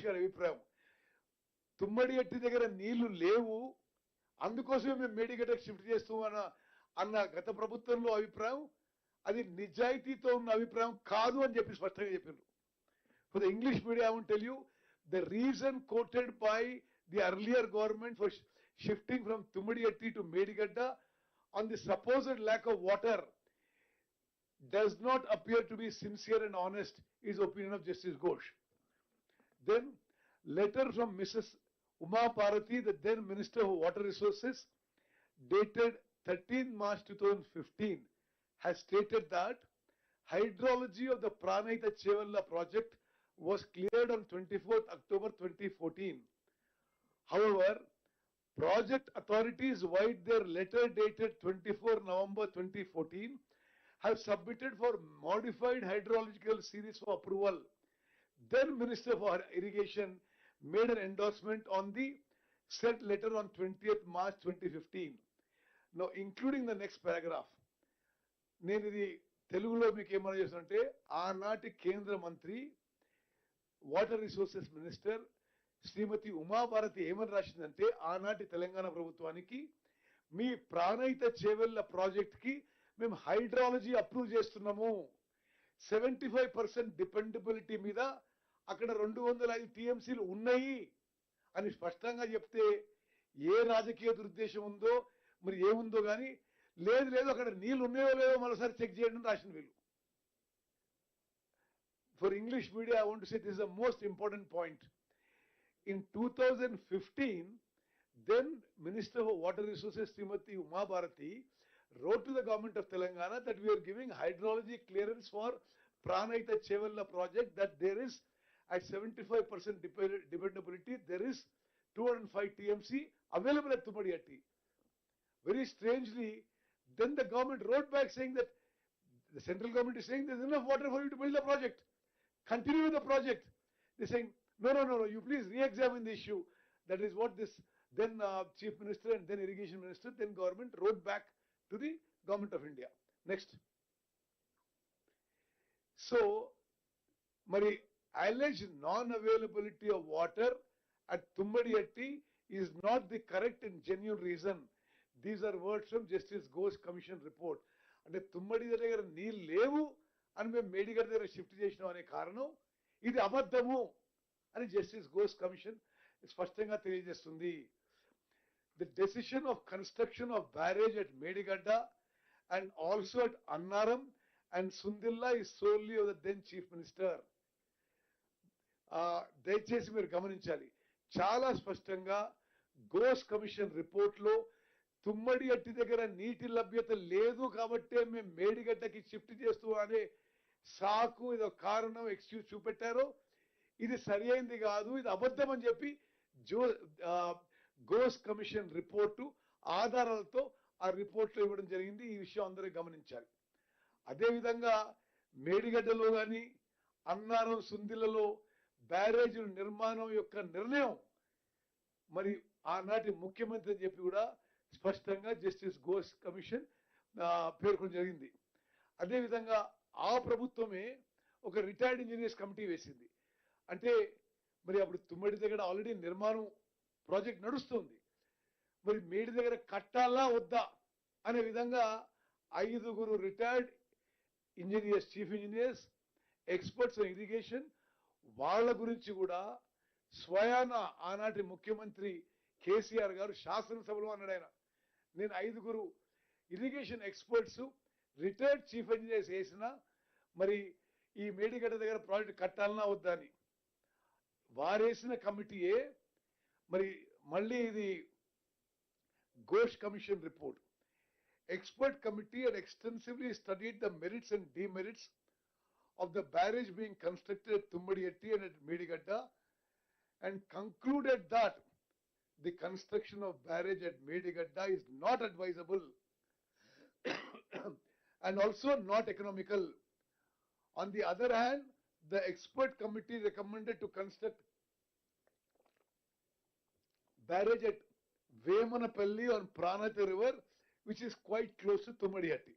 గారి అభిప్రాయం. తుమ్మడి ఎట్టి దగ్గర నీళ్లు లేవు, అందుకోసమే మేము మేడిగడ్డకు షిఫ్ట్ చేస్తాం అన్న గత ప్రభుత్వంలో అభిప్రాయం అది నిజాయితీతో ఉన్న అభిప్రాయం కాదు అని చెప్పి స్పష్టంగా చెప్పారు. For the English media, I won't tell you the reason quoted by the earlier government for shifting from Tummadiyatti to Medigadda on the supposed lack of water does not appear to be sincere and honest, is opinion of Justice Ghosh. Then, letter from Mrs. Uma Bharati, the then Minister of Water Resources, dated 13 March 2015, has stated that hydrology of the Pranayita Chevalla project was cleared on 24th October 2014. However, project authorities, via their letter dated 24 November 2014, have submitted for modified hydrological series for approval. Then Minister for Irrigation made an endorsement on the said letter on 20th March 2015. Now, including the next paragraph, నేను ఇది తెలుగులో మీకు ఏమన్నా చేస్తుంటే, ఆనాటి కేంద్ర మంత్రి water resources minister శ్రీమతి ఉమాభారతి ఏమని రాసిందంటే, ఆనాటి తెలంగాణ ప్రభుత్వానికి మీ ప్రాణహిత చేవెళ్ల ప్రాజెక్ట్ కి మేము హైడ్రాలజీ అప్రూవ్ చేస్తున్నాము, 75% డిపెండబిలిటీ మీద అక్కడ 205 టీఎంసీలు ఉన్నాయి అని స్పష్టంగా చెప్తే, ఏ రాజకీయ దురుద్దేశం ఉందో మరి ఏముందో కానీ, లేదు అక్కడ నీళ్ళు ఉన్నాయో లేదో మరోసారి చెక్ చేయండి రాసిన వీళ్ళు. For English media, I want to say this is the most important point. In 2015, then Minister of Water Resources Srimati Uma Bharati wrote to the government of Telangana that we are giving hydrology clearance for Pranayita Chevalla project, that there is at 75% dependability, there is 205 TMC available at Tummadiyatti. Very strangely, then the government wrote back saying that the central government is saying there is enough water for you to build the project. Continue with the project. They are saying, no, you please re-examine the issue. That is what this then Chief Minister and then Irrigation Minister, then government wrote back to the Government of India. Next. So, Mari, alleged non-availability of water at Tummadiyatti is not the correct and genuine reason. These are words from Justice Ghosh Commission report. అంటే తుమ్మడి దగ్గర నీళ్ళు లేవు అని మేము మేడిగడ్డ దగ్గర shift చేసినాం అనే కారణం ఇది అబద్ధము అని జస్టిస్ ఘోష్ కమిషన్ స్పష్టంగా తెలియజేస్తుంది. The decision of construction of barrage at Medigadda and also at Annaram and Sundilla is solely of the then chief minister. దయచేసి మీరు గమనించాలి, చాలా స్పష్టంగా ఘోష్ కమిషన్ రిపోర్ట్ లో తుమ్మడిగట్టి దగ్గర నీటి లభ్యత లేదు కాబట్టే మేము మేడిగడ్డకి షిఫ్ట్ చేస్తూ అనే సాకు ఇదో కారణం ఎక్స్క్యూజ్ చూపెట్టారో ఇది సరి అయింది కాదు, ఇది అబద్ధం అని చెప్పి ఘోష్ కమిషన్ రిపోర్టు ఆధారాలతో ఆ రిపోర్ట్లో ఇవ్వడం జరిగింది. ఈ విషయం అందరూ గమనించాలి. అదేవిధంగా మేడిగడ్డలో కానీ అన్నారం సుందిలలో బ్యారేజీల నిర్మాణం యొక్క నిర్ణయం మరి ఆనాటి ముఖ్యమంత్రి అని చెప్పి కూడా స్పష్టంగా జస్టిస్ ఘోష్ కమిషన్ పేర్కొనడం జరిగింది. అదేవిధంగా ఆ ప్రభుత్వమే ఒక రిటైర్డ్ ఇంజనీర్స్ కమిటీ వేసింది. అంటే మరి అప్పుడు తుమ్మడి దగ్గర ఆల్రెడీ నిర్మాణం ప్రాజెక్ట్ నడుస్తుంది, మరి మేడి దగ్గర కట్టాలా వద్దా అనే విధంగా 5 retired engineers, chief engineers, experts in irrigation వాళ్ళ గురించి కూడా స్వయాన ఆనాటి ముఖ్యమంత్రి కేసీఆర్ గారు శాసనసభలో అన్నాడు. ఆయన నేను 5 irrigation experts retired chief engineers వేసిన మరి ఈ మేడిగడ్డ దగ్గర ప్రాజెక్ట్ కట్టాలన్నా వద్దా అని వారేసిన కమిటీయే మరి మళ్ళీ ఇది Ghosh commission report. Expert committee had extensively studied the merits and demerits of the barrage being constructed at Tummadiyatti and at Medigadda and concluded that the construction of barrage at Medigadda is not advisable and also not economical. On the other hand, the expert committee recommended to construct barrage at Vemanapalli on Pranayita River, which is quite close to Tummadiyatti.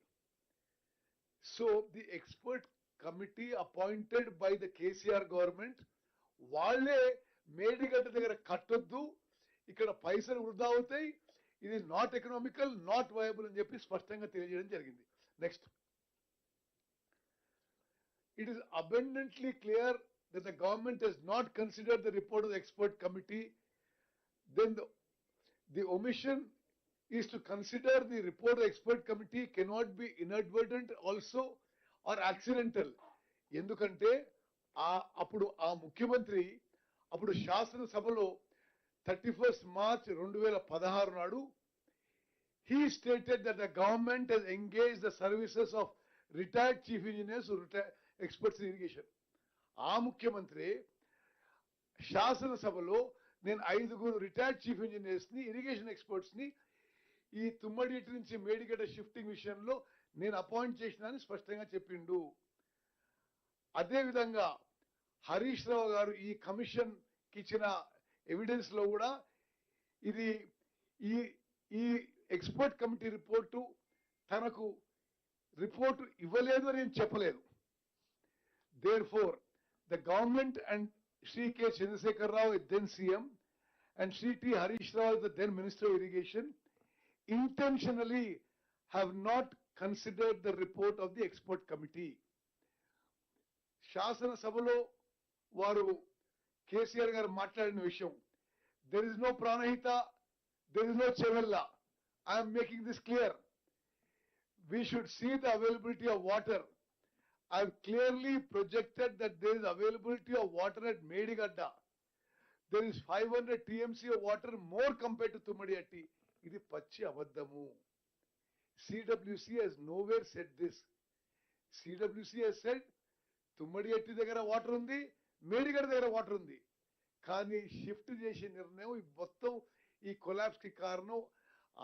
So the expert committee appointed by the KCR government, వాళ్ళే మేడిగడ్డ దగ్గర కట్టొద్దు, ఇక్కడ పైసలు వృధా అవుతాయి, ఇది not economical, not viable అని చెప్పి స్పష్టంగా తెలియజేయడం జరిగింది. Next, it is abundantly clear that the government has not considered the report of the expert committee. Then the omission is to consider the report of the expert committee cannot be inadvertent also or accidental. ఎందుకంటే అప్పుడు ఆ ముఖ్యమంత్రి అప్పుడు శాసనసభలో 31st March 2016 నాడు he stated that the government has engaged the services of retired chief engineers who retired experts in irrigation. ఆ ముఖ్యమంత్రి శాసనసభలో నేను 5 రిటైర్డ్ చీఫ్ ఇంజనీర్స్ ని ఇరిగేషన్ ఎక్స్పర్ట్స్ ని ఈ తుమ్మడిటి నుంచి మేడిగడ్డ షిఫ్టింగ్ విషయంలో నేను అపాయింట్ చేసినానని స్పష్టంగా చెప్పిండు. అదే విధంగా హరీష్ రావు గారు ఈ కమిషన్ కి ఇచ్చిన ఎవిడెన్స్ లో కూడా ఇది ఈ ఎక్స్పర్ట్ కమిటీ రిపోర్టు తనకు రిపోర్టు ఇవ్వలేదు అని నేను చెప్పలేదు. Therefore, the government and Shri K. Chandrasekhar Rao, then CM, and Shri T. Harish Rao, the then Minister of Irrigation, intentionally have not considered the report of the expert committee. Shasana Sabalo varu KCR garu maatladina vishayam, there is no pranahita, there is no chevella. I am making this clear. We should see the availability of water. I have clearly projected that there is availability of water at Medigadda. There is 500 TMC of water more compared to Tummadiyatti. Idi pachi abaddamu. CWC has nowhere said this. CWC has said Tummadiyatti దగ్గర water ఉంది, మేడిగడ్డ దగ్గర water ఉంది. కానీ shift చేసే నిర్ణయం మొత్తం ఈ collapse కి కారణం,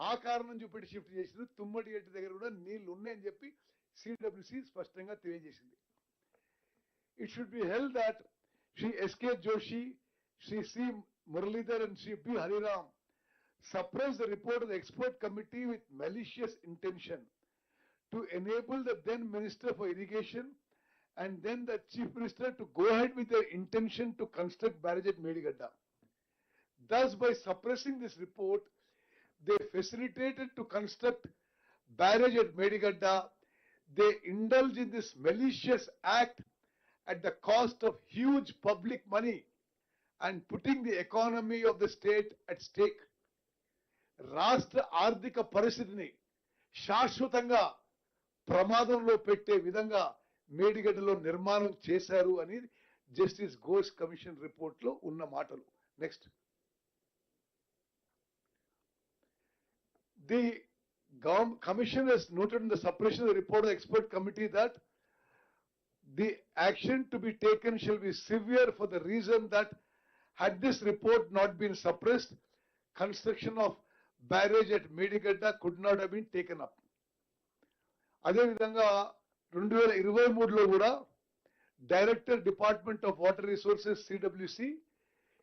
ఆ కారణం చూపెట్టి షిఫ్ట్ చేసింది. తుమ్మడిగడ్డ దగ్గర కూడా నీళ్లు ఉన్నాయని చెప్పి CWC స్పష్టంగా తెలియజేసింది. It should be held that Shri S.K. Joshi, Shri C. Muralidhar and Shri B. Hariram suppressed the report of the expert committee with malicious intention to enable the then Minister for Irrigation and then the Chief Minister to go ahead with their intention to construct barrage at Medigadda. Thus, by suppressing this report, they facilitated to construct barrage at Medigadda. They indulge in this malicious act at the cost of huge public money and putting the economy of the state at stake. రాష్ట్ర ఆర్థిక పరిస్థితిని శాశ్వతంగా ప్రమాదంలో పెట్టే విధంగా మేడిగడ్డలో నిర్మాణం చేశారు అని జస్టిస్ ఘోష్ కమిషన్ రిపోర్ట్ లో ఉన్న మాటలు. Next, the Commission has noted in the suppression of the report of the expert committee that the action to be taken shall be severe for the reason that had this report not been suppressed, construction of barrage at Medigadda could not have been taken up. అదే విధంగా 2023లో కూడా director department of water resources CWC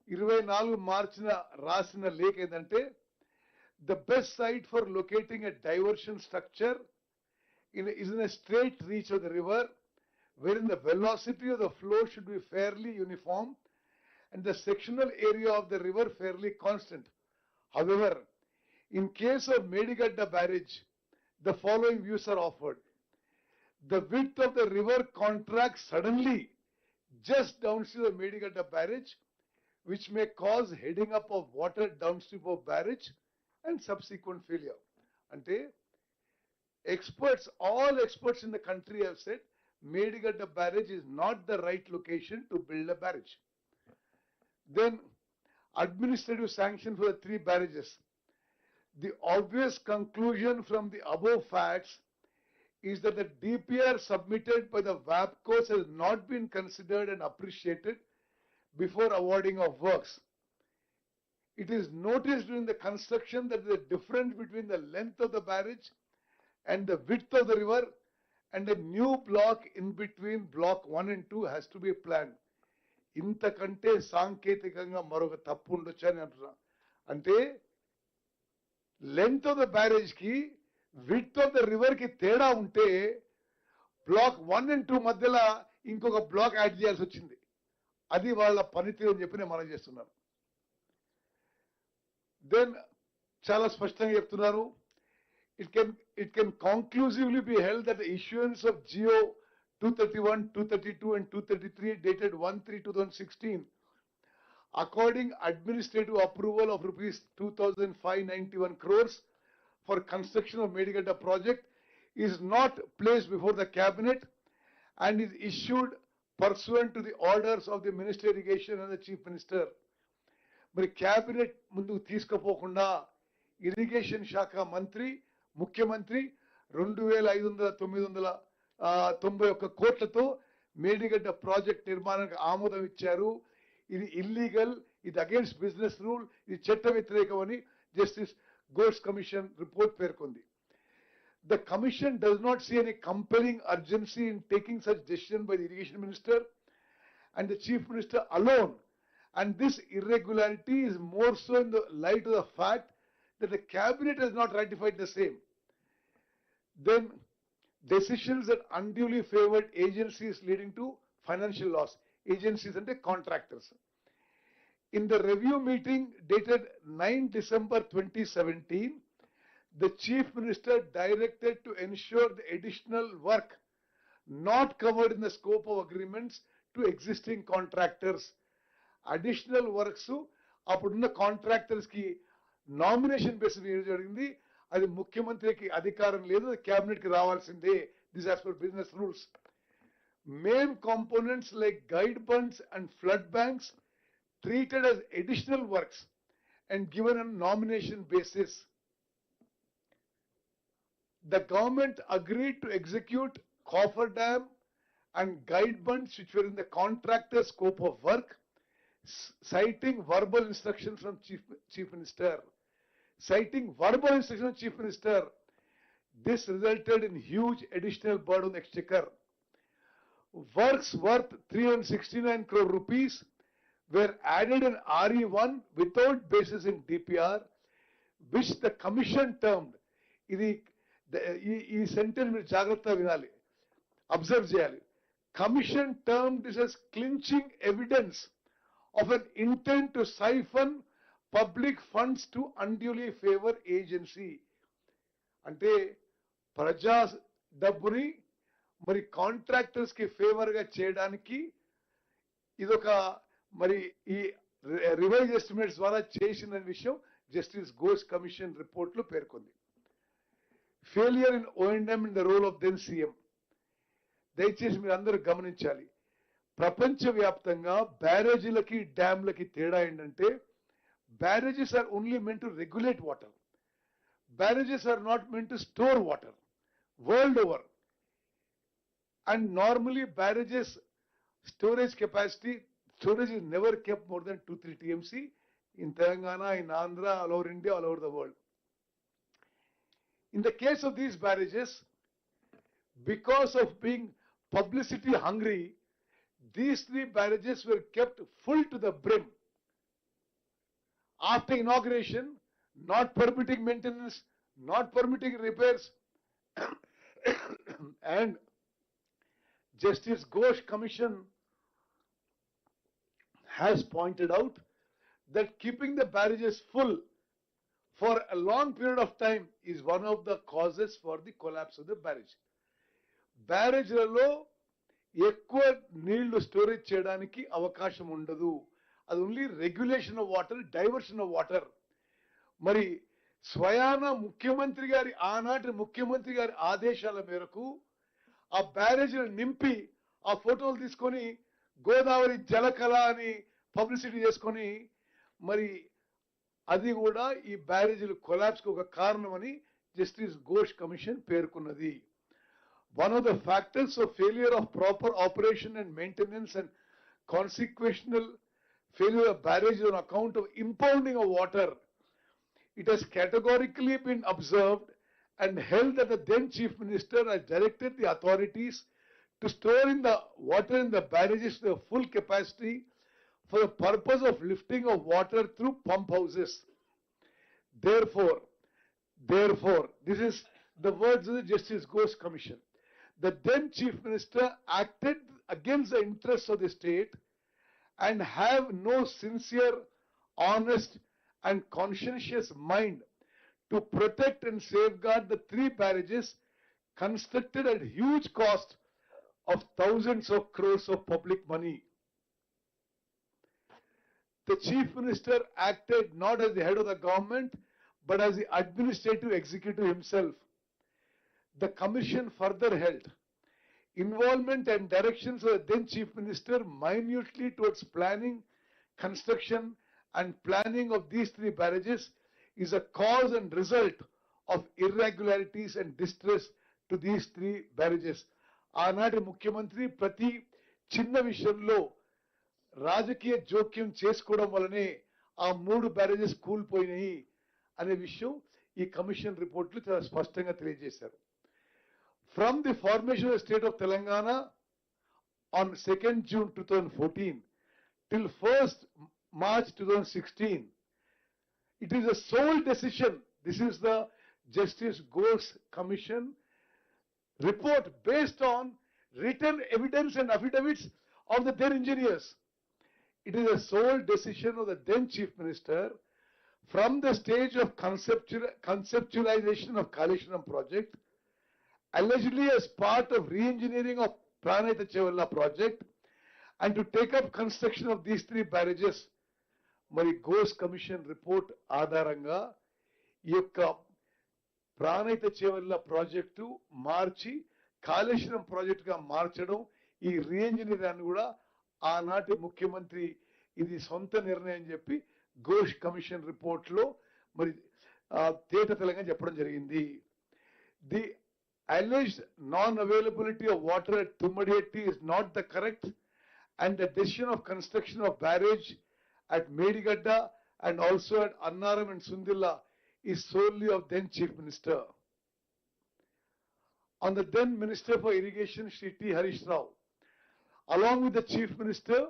24 మార్చిన రాసిన లేఖ ఏంటంటే, the best site for locating a diversion structure is in a straight reach of the river, wherein the velocity of the flow should be fairly uniform and the sectional area of the river fairly constant. However, in case of Medigadda barrage, the following views are offered. The width of the river contracts suddenly just downstream of Medigadda barrage, which may cause heading up of water downstream of barrage and subsequent failure. Ante experts, all experts in the country have said Medigadda barrage is not the right location to build a barrage. Then administrative sanction for the 3 barrages. The obvious conclusion from the above facts is that the DPR submitted by the WAPCOs has not been considered and appreciated before awarding of works. It is noticed during the construction that the difference between the length of the barrage and the width of the river and a new block in between block 1 and 2 has to be planned. ఇంతకంటే సాంకేతికంగా మరొక తప్పు ఉండొచ్చు అని అంటున్నా. అంటే length of the barrage కి width of the river కి తేడా ఉంటే బ్లాక్ 1 and 2 మధ్యలో ఇంకొక బ్లాక్ యాడ్ చేయాల్సి వచ్చింది. అది వాళ్ళ పనితీరు అని చెప్పి నేను మనం చేస్తున్నాను. దెన్ చాలా స్పష్టంగా చెప్తున్నారు, it can conclusively be held that the issuance of GO 231, 232 and 233 dated 1/3/2016 according administrative approval of rupees 2,591 crores for construction of Medigada project is not placed before the cabinet and is issued pursuant to the orders of the Ministry of Irrigation and the Chief Minister. మరి cabinet ముందుకు తీసుకుపోకుండా irrigation శాఖ మంత్రి ముఖ్యమంత్రి 2,591 కోట్లతో Medigadda project నిర్మాణానికి ఆమోదం ఇచ్చారు. ఇది ఇల్లీగల్, ఇది అగేన్స్ట్ బిజినెస్ రూల్, ఇది చట్ట వ్యతిరేకమని జస్టిస్ ఘోష్ కమిషన్ రిపోర్ట్ పేర్కొంది. The commission does not see any compelling urgency in taking such decision by the irrigation minister and the chief minister alone, and this irregularity is more so in the light of the fact that the cabinet has not ratified the same. Then decisions that unduly favored agencies leading to financial loss. Agencies and the contractors. In the review meeting dated 9 December 2017, the chief minister directed to ensure the additional work not covered in the scope of agreements to existing contractors. Additional works అప్పుడున్న contractors కి nomination basis జరిగింది. అది ముఖ్యమంత్రికి అధికారం లేదు, cabinet కి రావాల్సిందే. This as per business rules. Main components like guide bunds and flood banks treated as additional works and given a nomination basis. The government agreed to execute coffer dam and guide bunds which were in the contractor's scope of work, citing verbal instructions from Chief Minister. Citing verbal instructions from Chief Minister, this resulted in huge additional burden on the exchequer. Works worth 369 crore rupees were added in RE1 without basis in DPR, which the commission termed, ఈ sentence మీరు జాగ్రత్తగా వినాలి, observe చేయాలి. Commission termed this as clinching evidence of an intent to siphon public funds to unduly favor agency. అంటే ప్రజా డబ్బుని మరి contractors కి ఫేవర్ గా చేయడానికి ఇదొక మరి ఈ రివైజ్ ఎస్టిమేట్స్ ద్వారా చేసిన విషయం జస్టిస్ ఘోష్ కమిషన్ రిపోర్ట్ లో పేర్కొంది. Failure in O&M in the role of then CM. దయచేసి మీరు అందరూ గమనించాలి, ప్రపంచవ్యాప్తంగా బ్యారేజీలకి డ్యామ్లకి తేడా ఏంటంటే, barrages are only meant to regulate water. Barrages are not meant to store water world over. And normally barrages storage capacity, storage is never kept more than 2-3 TMC in Telangana, in Andhra, all over India, all over the world. In the case of these barrages, because of being publicity hungry, these 3 barrages were kept full to the brim. After inauguration, not permitting maintenance, not permitting repairs, and Justice Ghosh Commission has pointed out that keeping the barrages full for a long period of time is one of the causes for the collapse of the barrage. బ్యారేజ్లలో ఎక్కువ నీళ్లు storage చేయడానికి అవకాశం ఉండదు. అది only regulation of water, diversion of water. మరి స్వయాన ముఖ్యమంత్రి గారి, ఆనాటి ముఖ్యమంత్రి గారి ఆదేశాల మేరకు ఆ బ్యారేజీలు నింపి ఆ ఫోటోలు తీసుకొని గోదావరి జలకళ అని పబ్లిసిటీ చేసుకొని, మరి అది కూడా ఈ బ్యారేజీలు కొలాప్స్ కు ఒక కారణమని జస్టిస్ ఘోష్ కమిషన్ పేర్కొన్నది. One of the factors of failure of proper operation and maintenance and consequential failure of barrages on account of impounding of water, it has categorically been observed and held that the then Chief Minister has directed the authorities to store in the water in the barrages to the full capacity for the purpose of lifting of water through pump houses. Therefore, this is the words of the Justice Ghosh Commission. The then Chief Minister acted against the interests of the state and have no sincere, honest, and conscientious mind to protect and safeguard the three barrages constructed at huge cost of thousands of crores of public money. The Chief Minister acted not as the head of the government, but as the administrative executive himself. The Commission further held involvement and directions of the then Chief Minister minutely towards planning, construction, and planning of these three barrages is a cause and result of irregularities and distress to these three barrages. ఆనాటి ముఖ్యమంత్రి ప్రతి చిన్న విషయంలో రాజకీయ జోక్యం చేసుకోవడం వల్లనే ఆ మూడు బ్యారేజెస్ కూలిపోయినాయి అనే విషయం ఈ కమిషన్ రిపోర్ట్లు చాలా స్పష్టంగా తెలియజేశారు. From the formation of the state of Telangana on 2nd June 2014 till 1st March 2016, it is a sole decision. This is the Justice Ghosh Commission report based on written evidence and affidavits of the then engineers. It is a sole decision of the then Chief Minister from the stage of conceptualization of Kaleshwaram project, allegedly as part of re-engineering of Pranayita Chevalla project, and to take up construction of these three barrages. మరి Ghosh commission report ఆధారంగా ఈ యొక్క Pranahita Chevella project మార్చి కాళేశ్వరం ప్రాజెక్టుగా మార్చడం, ఈ రీఎంజినీరింగ్ కూడా ఆనాటి ముఖ్యమంత్రి ఇది సొంత నిర్ణయం చెప్పి ఘోష్ కమిషన్ రిపోర్ట్ లో మరి తేట తెలంగా చెప్పడం జరిగింది. The alleged non-availability of water at Tummadihetti is not the correct, and the decision of construction of barrage at Medigadda and also at Annaram and Sundilla is solely of then Chief Minister. On the then Minister for Irrigation, Shri T. Harish Rao, along with the Chief Minister,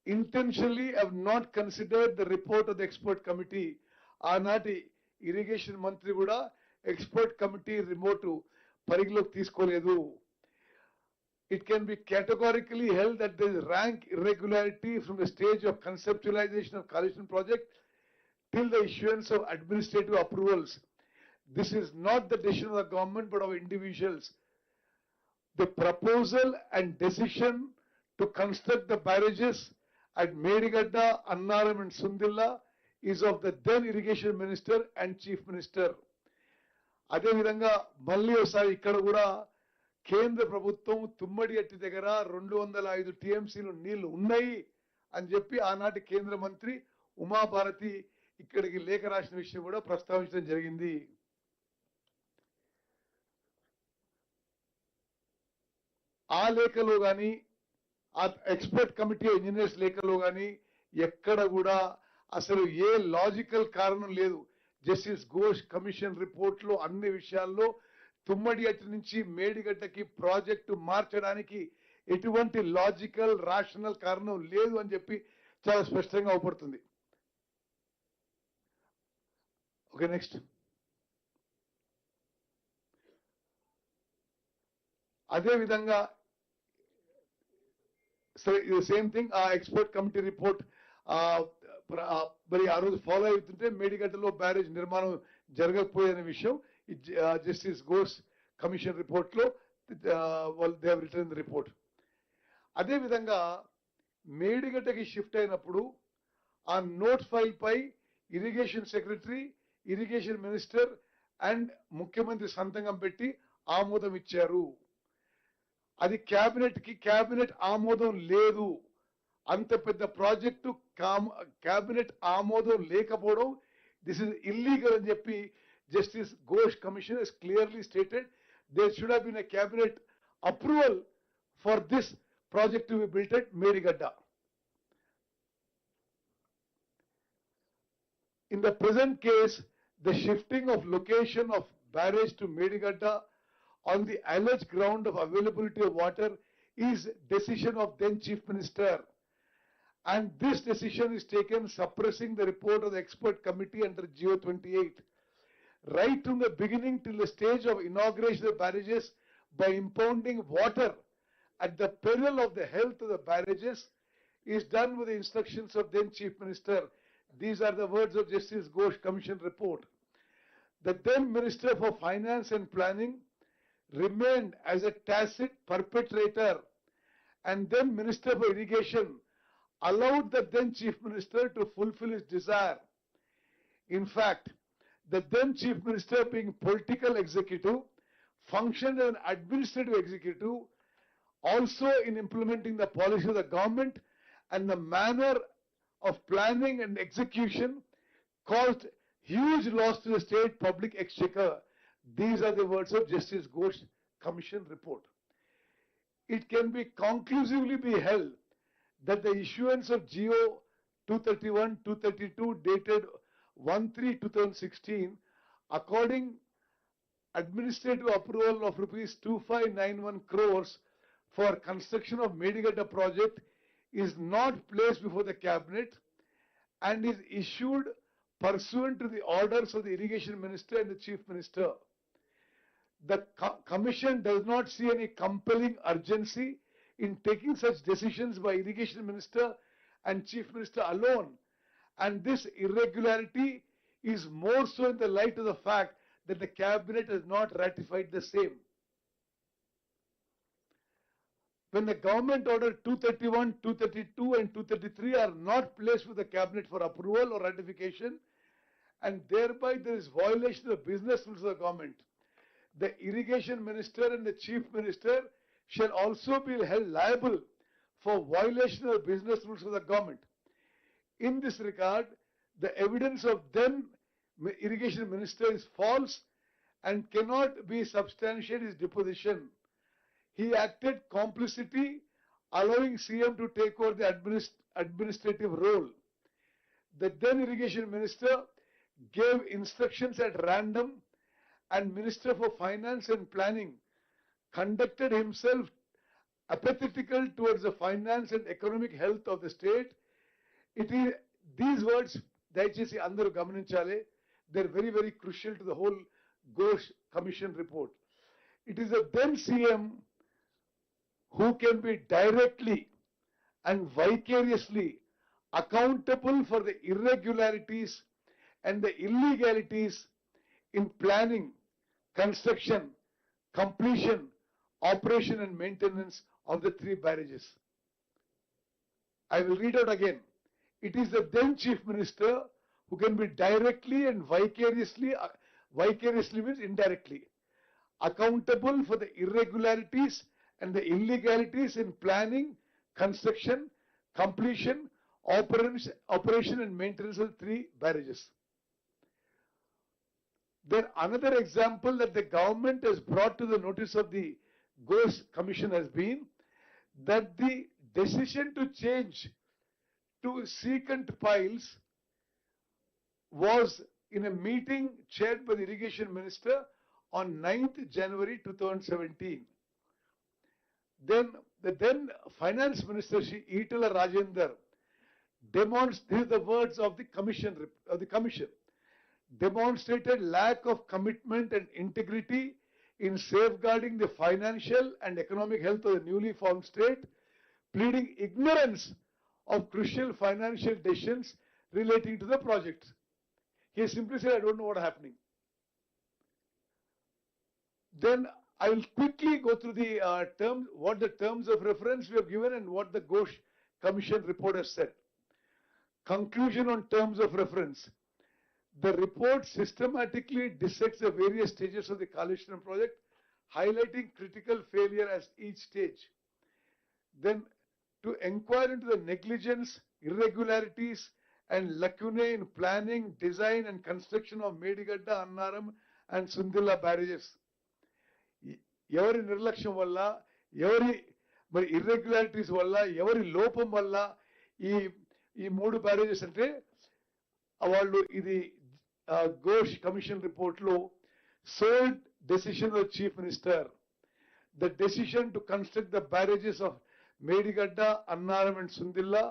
intentionally have not considered the report of the expert committee. Aanati irrigation mantri kuda expert committee remote పరిగణలోకి తీసుకోలేదు. It can be categorically held that there is rank irregularity from the stage of conceptualization of Kaleshwaram project till the issuance of administrative approvals. This is not the decision of the government but of individuals. The proposal and decision to construct the barrages at Medigadda, Annaram and Sundilla is of the then irrigation minister and chief minister. అదే విధంగా మళ్ళీ ఒకసారి ఇక్కడ కూడా కేంద్ర ప్రభుత్వం తుమ్మడిహట్టి దగ్గర 205 టీఎంసీలు నీళ్లు ఉన్నాయి అని చెప్పి ఆనాటి కేంద్ర మంత్రి ఉమాభారతి ఇక్కడికి లేఖ రాసిన విషయం కూడా ప్రస్తావించడం జరిగింది. ఆ లేఖలో కానీ ఆ ఎక్స్పర్ట్ కమిటీ ఇంజనీర్స్ లేఖలో కానీ ఎక్కడ కూడా అసలు ఏ లాజికల్ కారణం లేదు. జస్టిస్ ఘోష్ కమిషన్ రిపోర్ట్ లో అన్ని విషయాల్లో తుమ్మడిహట్టి నుంచి మేడిగడ్డకి ప్రాజెక్టు మార్చడానికి ఎటువంటి లాజికల్ రాషనల్ కారణం లేదు అని చెప్పి చాలా స్పష్టంగా అవుపడుతుంది. Okay, next. అదే విధంగా సేమ్ థింగ్ ఆ ఎక్స్పర్ట్ కమిటీ రిపోర్ట్ మరి ఆ రోజు ఫాలో అవుతుంటే మేడిగడ్డలో బ్యారేజ్ నిర్మాణం జరగకపోయేదనే విషయం జస్టిస్ ఘోష్ కమిషన్ రిపోర్ట్ లో వాళ్ళు they have written the report. అదే విధంగా మేడిగడ్డకి షిఫ్ట్ అయినప్పుడు ఆ నోట్ ఫైల్ పై irrigation secretary, irrigation minister and ముఖ్యమంత్రి సంతకం పెట్టి ఆమోదం ఇచ్చారు. అది క్యాబినెట్ ఆమోదం లేదు. అంత పెద్ద ప్రాజెక్టు క్యాబినెట్ ఆమోదం లేకపోవడం దిస్ ఇస్ ఇల్లీగల్ అని చెప్పి justice Ghosh commission has clearly stated there should have been a cabinet approval for this project to be built at Medigadda. In the present case, the shifting of location of barrage to Medigadda on the alleged ground of availability of water is decision of then Chief Minister. And this decision is taken suppressing the report of the expert committee under GO 28. Right from the beginning till the stage of inauguration of barrages by impounding water at the peril of the health of the barrages, is done with the instructions of then Chief Minister. These are the words of Justice Ghosh Commission report. The then Minister for Finance and Planning remained as a tacit perpetrator, and then Minister for Irrigation allowed the then Chief Minister to fulfill his desire. In fact, the then Chief Minister, being political executive, functioned as an administrative executive, also in implementing the policy of the government, and the manner of planning and execution caused huge loss to the state public exchequer. These are the words of Justice Ghosh Commission report. It can be conclusively be held that the issuance of GO 231-232 dated 1/3/2016, according administrative approval of rupees 2591 crores for construction of Medigadda project, is not placed before the cabinet and is issued pursuant to the orders of the Irrigation Minister and the Chief Minister. The Commission does not see any compelling urgency in taking such decisions by Irrigation Minister and Chief Minister alone, and this irregularity is more so in the light of the fact that the Cabinet has not ratified the same. When the Government Order 231, 232 and 233 are not placed with the Cabinet for approval or ratification, and thereby there is violation of business rules of the government, the Irrigation Minister and the Chief Minister shall also be held liable for violation of business rules of the government. In this regard, the evidence of then Irrigation Minister is false and cannot be substantiated his deposition. He acted complicity, allowing CM to take over the administrative role. The then Irrigation Minister gave instructions at random, and Minister for Finance and Planning conducted himself apathetical towards the finance and economic health of the state. It is these words, దయచేసి అందరూ గమనించాలి. They're very, very crucial to the whole Ghosh Commission report. It is the then CM who can be directly and vicariously accountable for the irregularities and the illegalities in planning, construction, completion, operation and maintenance of the 3 barrages. I will read out again. It is the then Chief Minister who can be directly and vicariously means indirectly, accountable for the irregularities and the illegalities in planning, construction, completion, operation and maintenance of 3 barrages. Then another example that the government has brought to the notice of the Ghosh Commission has been that the decision to change to secant piles was in a meeting chaired by the Irrigation Minister on 9th January 2017. Then the then Finance Minister, Shri Itala Rajender, these are the words of the Commission, demonstrated lack of commitment and integrity in safeguarding the financial and economic health of the newly formed state, pleading ignorance of crucial financial decisions relating to the project. He simply said, I don't know what is happening. Then I will quickly go through the what the terms of reference we have given and what the Ghosh Commission report has said. Conclusion on terms of reference. The report systematically dissects the various stages of the Kaleshwaram project, highlighting critical failure as each stage. Then to inquire into the negligence, irregularities and lacunae in planning, design and construction of Medigadda, Annaram and Sundilla barrages. ఎవరి నిర్లక్ష్యం వల్ల, ఎవరి మరి irregularities వల్ల, ఎవరి లోపం వల్ల ఈ 3 బ్యారేజెస్ అంటే వాళ్ళు ఇది Ghosh Commission report లో sole decision of Chief Minister. The decision to construct the barrages of Medigadda, Annaram and Sundilla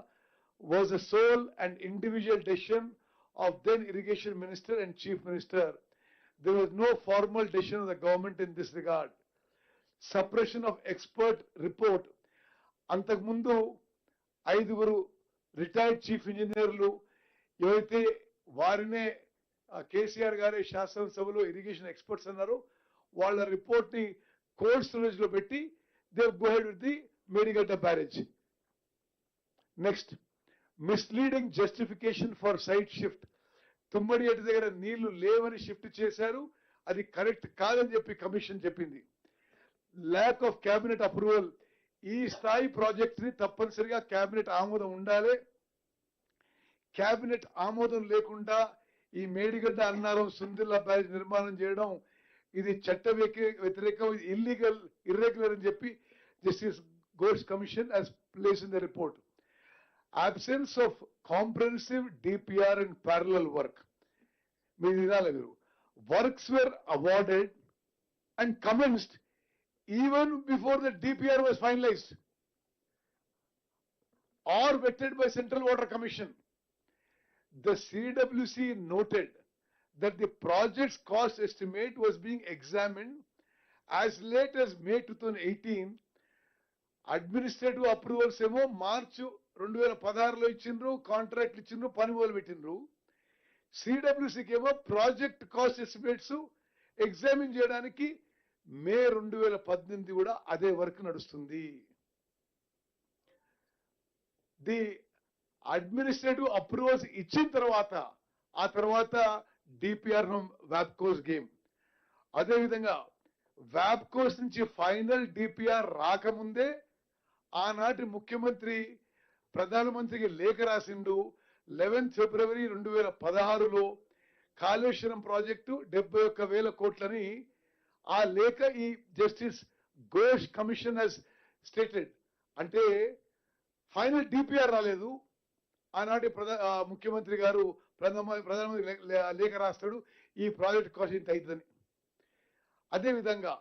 was a sole and individual decision of then Irrigation Minister and Chief Minister. There was no formal decision of the government in this regard. Suppression of expert report. అంతకుముందు 5 retired chief ఇంజనీర్లు ఎవరైతే వారినే కేసీఆర్ గారి శాసనసభలో irrigation experts అన్నారు, వాళ్ళ report ని cold storage లో పెట్టి they go ahead with the Medigadda barrage. Next, misleading justification for site shift. తుమ్మడి ఎటు దగ్గర నీళ్లు లేవని షిఫ్ట్ చేశారు, అది కరెక్ట్ కాదని చెప్పి కమిషన్ చెప్పింది. Lack of cabinet approval. ఈ స్థాయి ప్రాజెక్ట్ ని తప్పనిసరిగా క్యాబినెట్ ఆమోదం ఉండాలి. క్యాబినెట్ ఆమోదం లేకుండా ఈ మేడిగడ్డ అన్నారం సుందిల్లా బ్యారేజ్ నిర్మాణం చేయడం ఇది చట్ట వ్యతిరేకం, ఇల్లీగల్, ఇర్రెగ్యులర్ అని చెప్పి justice Ghosh commission has placed in the report. Absence of comprehensive DPR and parallel work. మీరు వినాలి, మీరు works were awarded and commenced even before the DPR was finalized or vetted by Central Water Commission. The CWC noted that the project's cost estimate was being examined as late as May 2018. Administrative approvals ఏమో మార్చి 2016లో ఇచ్చిండ్రు, కాంట్రాక్ట్లు ఇచ్చిండ్రు, పని మొదలు పెట్టిండ్రు. సిడబ్ల్యూసికి ఏమో project cost estimates examine చేయడానికి మే 2018 కూడా అదే వర్క్ నడుస్తుంది. ది అడ్మినిస్ట్రేటివ్ అప్రూవల్స్ ఇచ్చిన తర్వాత ఆ తర్వాత డిపిఆర్ వ్యాప్కోస్ గేమ్. అదేవిధంగా వ్యాప్కోస్ నుంచి ఫైనల్ డిపిఆర్ రాకముందే ఆనాటి ముఖ్యమంత్రి ప్రధానమంత్రికి లేఖ రాసిండు. 11 ఫిబ్రవరి 2016లో కాళేశ్వరం ప్రాజెక్టు 71,000 కోట్లని ఆ లేఖ ఈ justice Ghosh commission has stated. అంటే ఫైనల్ డిపిఆర్ రాలేదు. ఆనాటి ముఖ్యమంత్రి గారు ప్రధానమంత్రి లేఖ రాస్తాడు, ఈ ప్రాజెక్ట్ కాస్ట్ ఇంత అవుతుందని. అదేవిధంగా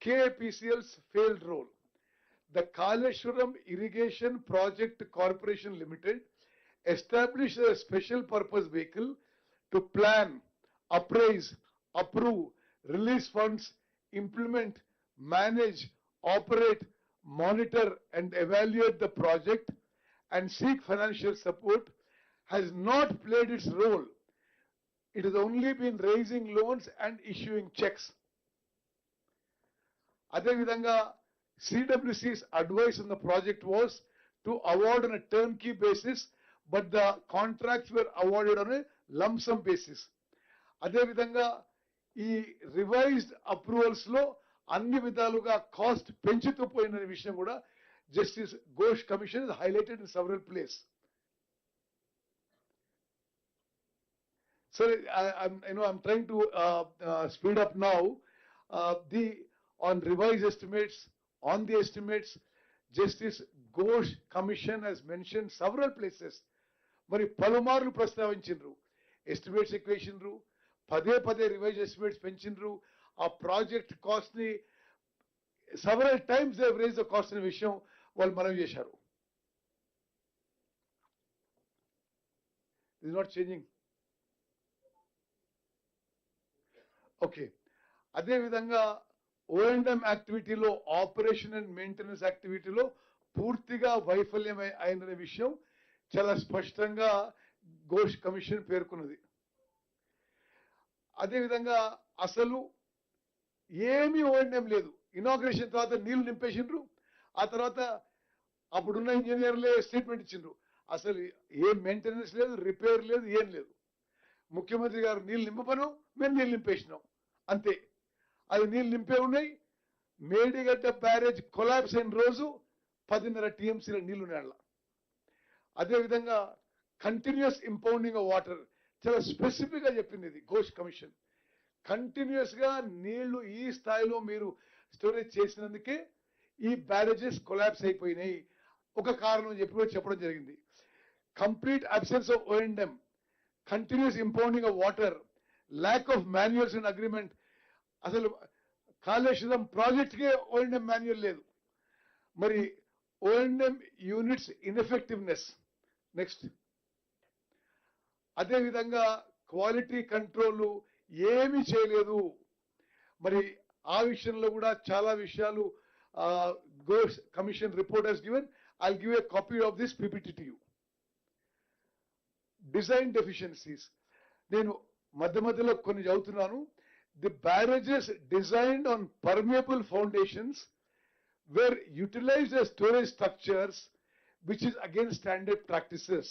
KPCL's failed role. The Kaleshwaram Irrigation Project Corporation Limited established a special purpose vehicle to plan, appraise, approve, release funds, implement, manage, operate, monitor and evaluate the project and seek financial support, has not played its role. It has only been raising loans and issuing checks. అదేవిధంగా CWC's advice on the project was to award on a turnkey basis, but the contracts were awarded on a lump sum basis. అదేవిధంగా ఈ revised approvals లో అన్ని విధాలుగా cost పెంచుతూ పోయిన విషయం కూడా justice Ghosh commission is highlighted in several places. So I'm trying to speed up now. On revised estimates, on the estimates, Justice Ghosh Commission has mentioned several places. మరి పలుమార్లు ప్రస్తావించిండ్రు, ఎస్టిమేట్స్ ఎక్కువేసిండ్రు, పదే రివైజ్ ఎస్టిమేట్స్ పెంచిండ్రు. ఆ project cost ని several times they raise the cost అనే విషయం వాళ్ళు మనవి చేశారు. It is not changing. Okay, అదేవిధంగా O&M యాక్టివిటీలో, ఆపరేషన్ అండ్ మెయింటెనెన్స్ యాక్టివిటీలో పూర్తిగా వైఫల్యం అయిన విషయం చాలా స్పష్టంగా ఘోష్ కమిషన్ పేర్కొన్నది. అదేవిధంగా అసలు ఏమీ O&M లేదు. ఇనాగ్రేషన్ తర్వాత నీళ్లు నింపేసిండ్రు, ఆ తర్వాత అప్పుడున్న ఇంజనీర్లే స్టేట్మెంట్ ఇచ్చిండ్రు. అసలు ఏం మెయింటెనెన్స్ లేదు, రిపేర్ లేదు, ఏం లేదు. ముఖ్యమంత్రి గారు నీళ్లు నింపను, మేము నీళ్లు నింపేసినాం అంతే. అది నీళ్లు నింపే ఉన్నాయి. మేడిగడ్డ బ్యారేజ్ కొలాప్స్ అయిన రోజు 10.5 TMCల నీళ్లు నేల. అదేవిధంగా కంటిన్యూస్ ఇంపౌండింగ్ ఆఫ్ వాటర్ చాలా స్పెసిఫిక్ గా చెప్పింది ఇది ఘోష్ కమిషన్. కంటిన్యూస్ గా నీళ్లు ఈ స్థాయిలో మీరు స్టోరేజ్ చేసినందుకే ఈ బ్యారేజెస్ కొలాప్స్ అయిపోయినాయి. ఒక కారణం చెప్పడం జరిగింది. Complete absence of O&M, continuous impounding of water, lack of manuals and agreement. అసలు కాళేశ్వరం ప్రాజెక్ట్ కే O&M మాన్యువల్ లేదు. మరి O&M యూనిట్స్ ఇన్ఎఫెక్టివ్నెస్. నెక్స్ట్, అదేవిధంగా క్వాలిటీ కంట్రోల్ ఏమీ చేయలేదు. మరి ఆ విషయంలో కూడా చాలా విషయాలు Ghosh commission report has given. I'll give you a copy of this PPT to you. Design deficiencies. నేను మధ్యలో కొన్ని చదువుతున్నాను. The barrages designed on permeable foundations were utilized as storage structures, which is against standard practices.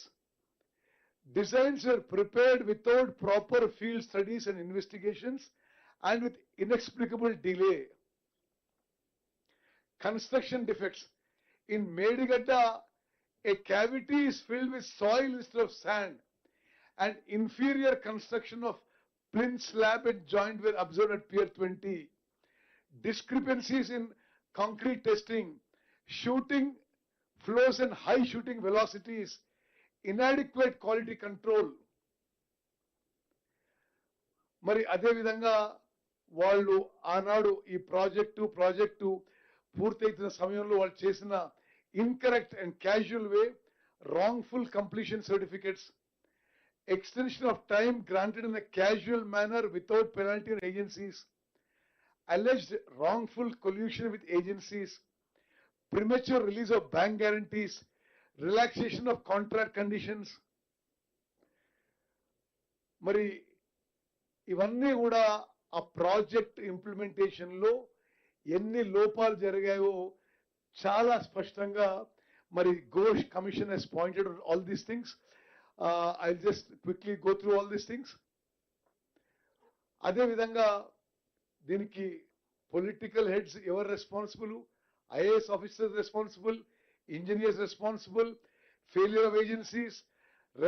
Designs were prepared without proper field studies and investigations and with inexplicable delay. Construction defects. In Medigadda, a cavity is filled with soil instead of sand, and inferior construction of plinth slab and joint were observed at Pier 20. Discrepancies in concrete testing, shooting flows and high shooting velocities, inadequate quality control. మరి అదే విధంగా వాళ్ళు ఆనాడు ఈ project పూర్తయితున్న సమయంలో వాళ్ళు చేసిన incorrect and casual way, wrongful completion certificates, extension of time granted in a casual manner without penalty on agencies, alleged wrongful collusion with agencies, premature release of bank guarantees, relaxation of contract conditions. మరి ఇవన్నీ కూడా ఆ project implementation లో ఎన్ని లోపాలు జరిగాయో చాలా స్పష్టంగా మరి Ghosh commission has pointed out all these things. I'll just quickly go through all these things. అదే విధంగా దీనికి పొలిటికల్ హెడ్స్ ఎవరు responsible? IAS officers responsible, engineers responsible, failure of agencies,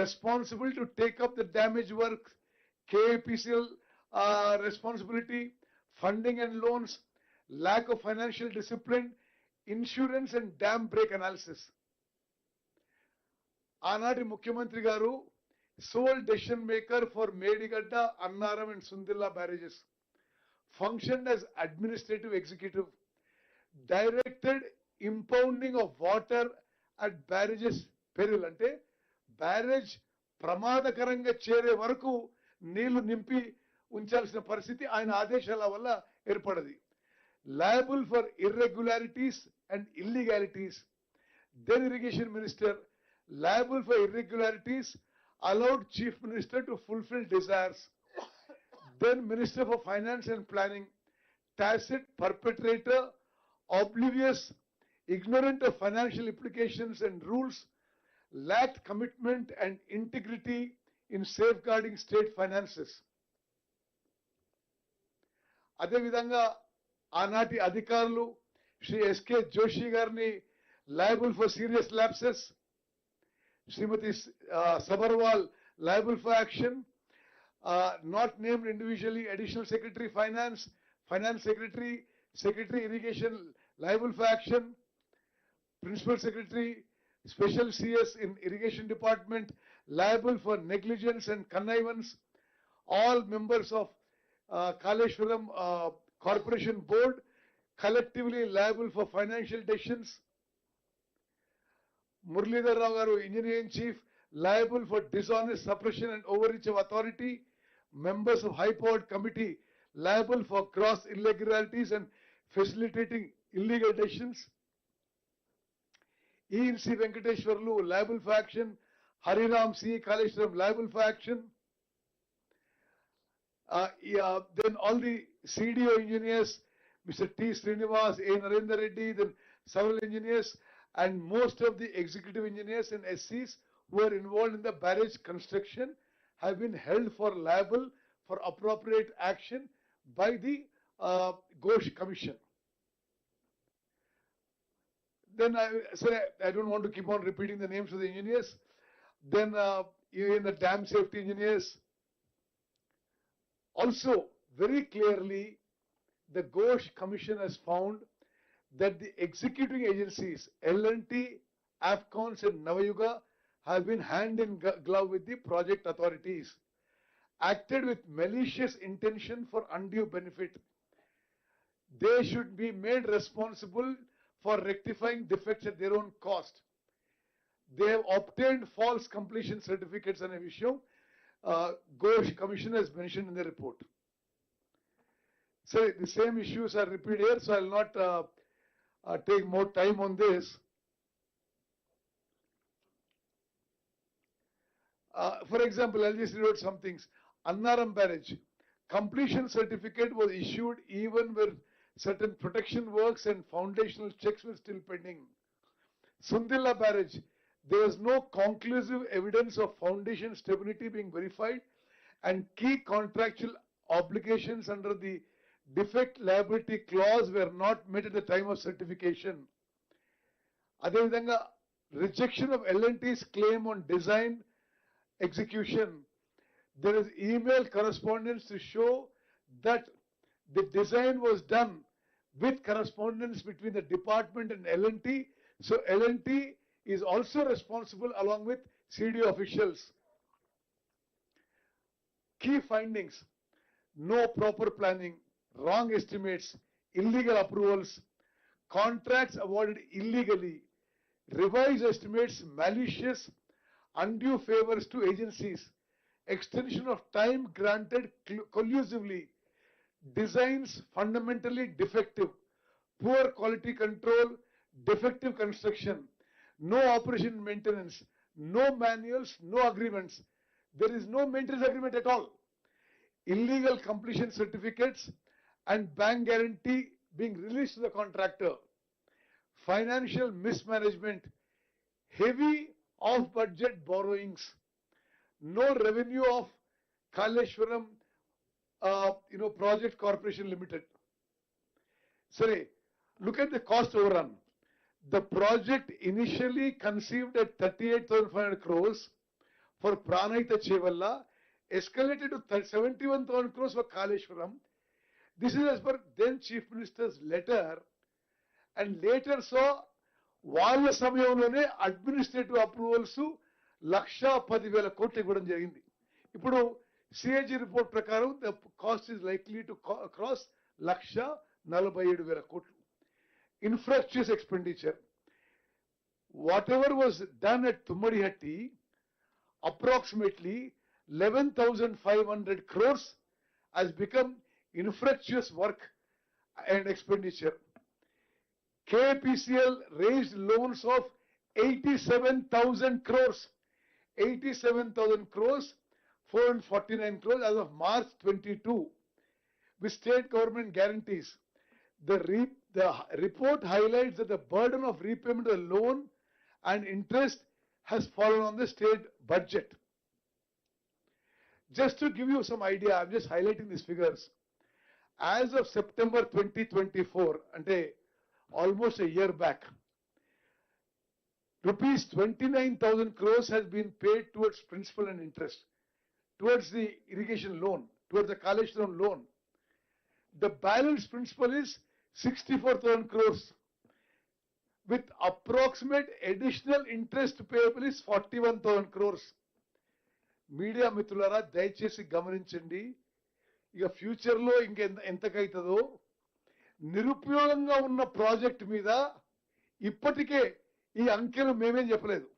responsible to take up the damage work, KAPCL responsibility, funding and loans, lack of financial discipline, insurance and dam break analysis. ఆనాటి ముఖ్యమంత్రి గారు sole decision maker for Medigadda, Annaram and Sundilla barrages, functioned as administrative executive, directed impounding of water at barrages peril. అంటే barrage ప్రమాదకరంగా చేరే వరకు నీళ్లు నింపి ఉంచాల్సిన పరిస్థితి ఆయన ఆదేశాల వల్ల ఏర్పడది. Liable for irregularities and illegalities. Then irrigation minister, liable for irregularities, allowed chief minister to fulfill desires. Then minister for finance and planning, tacit perpetrator, oblivious, ignorant of financial implications and rules, lacked commitment and integrity in safeguarding state finances. అదే విధంగా ఆనాటి అధికారులు Shri SK Joshi గారిని liable for serious lapses, Srimati Sabarwal liable for action, not named individually, additional secretary finance, finance secretary, secretary irrigation liable for action, principal secretary, special CS in irrigation department liable for negligence and connivance, all members of Kaleshwaram Corporation Board collectively liable for financial decisions. Muralidhar Rao garu, engineer in chief, liable for dishonest suppression and overreach of authority. Members of high powered committee liable for gross irregularities and facilitating illegal decisions. E&C Venkateshwarlu liable for action. Hariram C. Kaleshwaram liable for action. Then all the CDO engineers, Mr. T. Srinivas, A. Narendra Reddy, then several engineers, and most of the executive engineers and SCs who are involved in the barrage construction have been held for liable for appropriate action by the Ghosh Commission. Then I don't want to keep on repeating the names of the engineers. Then even the dam safety engineers. Also, very clearly, the Ghosh Commission has found that the executing agencies, L&T, AFCONS and Navayuga, have been hand in glove with the project authorities, acted with malicious intention for undue benefit. They should be made responsible for rectifying defects at their own cost. They have obtained false completion certificates on a issue. Ghosh Commission has mentioned in the report. So the same issues are repeated here, so I will not take more time on this. For example, I'll just read out some things. Annaram Barrage, completion certificate was issued even where certain protection works and foundational checks were still pending. Sundilla Barrage, there was no conclusive evidence of foundation stability being verified and key contractual obligations under the defect liability clause were not met at the time of certification. అదేవిధంగా rejection of L&T's claim on design execution. There is email correspondence to show that the design was done with correspondence between the department and L&T. So L&T is also responsible along with CDO officials. Key findings: no proper planning, wrong estimates, illegal approvals, contracts awarded illegally, revised estimates malicious, undue favors to agencies, extension of time granted collusively, designs fundamentally defective, poor quality control, defective construction, no operation maintenance, no manuals, no agreements. There is no maintenance agreement at all. Illegal completion certificates and bank guarantee being released to the contractor. Financial mismanagement, heavy off-budget borrowings, no revenue of Kaleshwaram Project Corporation Limited. Sorry, look at the cost overrun. The project initially conceived at 38,500 crores for Pranayita Chevalla, escalated to 71,000 crores for Kaleshwaram. This is as per then Chief Minister's letter, and later saw వాళ్ళ సమయంలోనే administrative approvals 1,10,000 కోట్లు ఇవ్వడం జరిగింది. ఇప్పుడు CAG report ప్రకారం the cost is likely to cross 1,47,000 కోట్లు. Infrastructure expenditure, whatever was done at Tummadihatti, approximately 11,500 crores has become infrastructure work and expenditure. KPCL raised loans of 87,000 crores, 87,000 crores, 449 crores as of March 22, with state government guarantees. The report highlights that the burden of repayment of the loan and interest has fallen on the state budget. Just to give you some idea, I'm just highlighting these figures. As of September 2024, ante almost a year back, rupees 29,000 crores has been paid towards principal and interest, towards the irrigation loan, towards the Kaleshwaram loan. The balance principal is 64,000 crores, with approximate additional interest payable is 41,000 crores. Media మిత్రులారా దయచేసి గమనించండి, ఇక ఫ్యూచర్లో ఎంతకైతుందో. నిరుపయోగంగా ఉన్న project మీద ఇప్పటికే ఈ అంకెలు మేమేం చెప్పలేదు.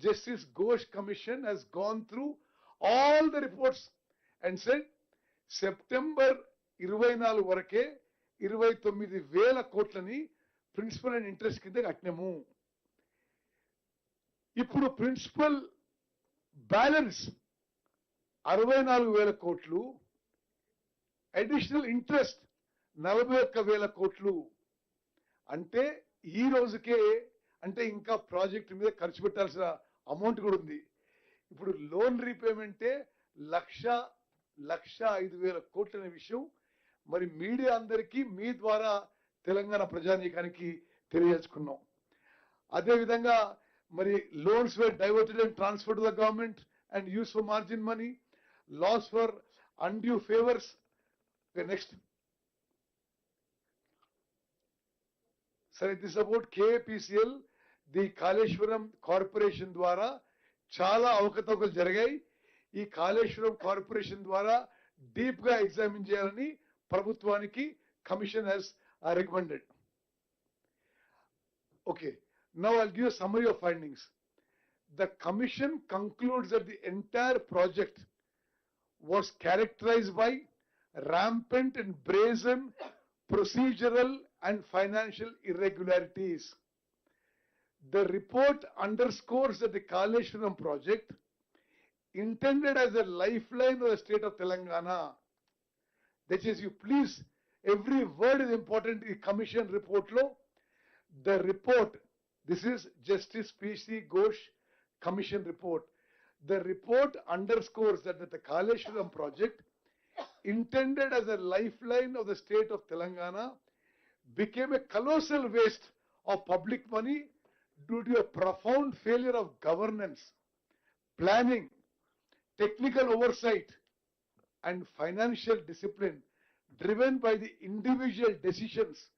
Justice Ghosh commission has gone through all the reports and said September 24 వరకే 29,000 కోట్లని ప్రిన్సిపల్ అండ్ ఇంట్రెస్ట్ కింద కట్టినాము. ఇప్పుడు ప్రిన్సిపల్ బ్యాలెన్స్ 64,000 కోట్లు, అడిషనల్ ఇంట్రెస్ట్ 41,000 కోట్లు. అంటే ఈ రోజుకే, అంటే ఇంకా ప్రాజెక్ట్ మీద ఖర్చు పెట్టాల్సిన అమౌంట్ కూడా ఉంది. ఇప్పుడు లోన్ రీపేమెంటే 1,05,000 కోట్ల అనే విషయం మరి మీడియా అందరికీ మీ ద్వారా తెలంగాణ ప్రజానీకానికి తెలియజేసుకున్నాం. అదేవిధంగా మరి loans were diverted and transferred to the government and used for margin money, loss for undue favors. Okay, next. Sir, this is about KPCL, the Kaleshwaram Corporation ద్వారా చాలా అవకతవకలు జరిగాయి. ఈ కాళేశ్వరం కార్పొరేషన్ ద్వారా డీప్ గా ఎగ్జామిన్ చేయాలని ప్రభుత్వానికి commission has recommended. Okay, now I'll give a summary of findings. The commission concludes that the entire project was characterized by rampant and brazen procedural and financial irregularities. The report underscores that the Kaleshwaram project intended as a lifeline of the state of Telangana. That is, you please, every word is important. The commission report lo, the report, this is Justice P.C. Ghosh commission report. The report underscores that the Kaleshwaram project, intended as a lifeline of the state of Telangana, became a colossal waste of public money due to a profound failure of governance, planning, technical oversight, and financial discipline driven by the individual decisions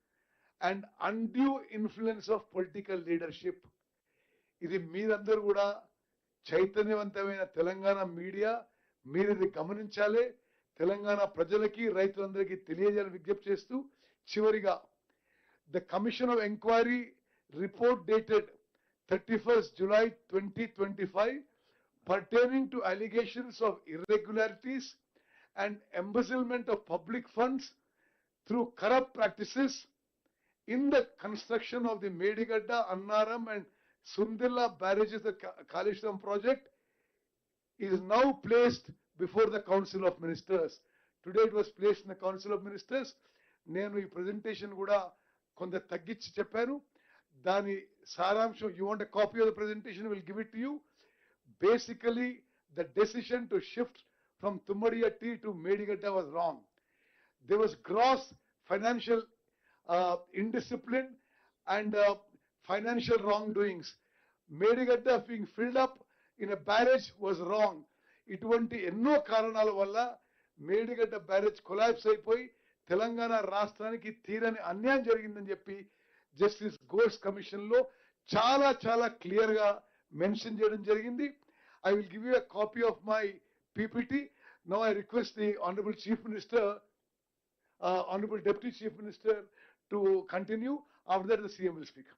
and undue influence of political leadership. ఇది మీరందరూ కూడా చైతన్యవంతమైన Telangana media, మీరు ఇది గమనించాలి. తెలంగాణ ప్రజలకి, రైతులందరికీ తెలియజేయాలని విజ్ఞప్తి చేస్తూ, చివరిగా the commission of inquiry report dated 31st July 2025 pertaining to allegations of irregularities and embezzlement of public funds through corrupt practices in the construction of the Medigadda, Annaram and Sundilla barrages, the Kaleshwaram project, is now placed before the Council of Ministers. Today it was placed in the Council of Ministers. నేను ఈ presentation కూడా కొంత తగ్గించి చెప్పాను. దాని సారాంశం, you want a copy of the presentation, we'll give it to you. Basically, the decision to shift from Tummadiyatti to Medigadda was wrong. There was gross financial indiscipline and financial wrongdoings. Medigadda being filled up in a barrage was wrong. ఇటువంటి ఎన్నో కారణాల వల్ల Medigadda barrage collapse అయిపోయి తెలంగాణ రాష్ట్రానికి తీరని అన్యాయం జరిగిందని చెప్పి జస్టిస్ ఘోష్ కమిషన్ లో చాలా చాలా క్లియర్ గా మెన్షన్ చేయడం జరిగింది. I will give you a copy of my PPT. Now I request the Honorable Chief Minister, Honorable Deputy Chief Minister to continue. After that the CM will speak.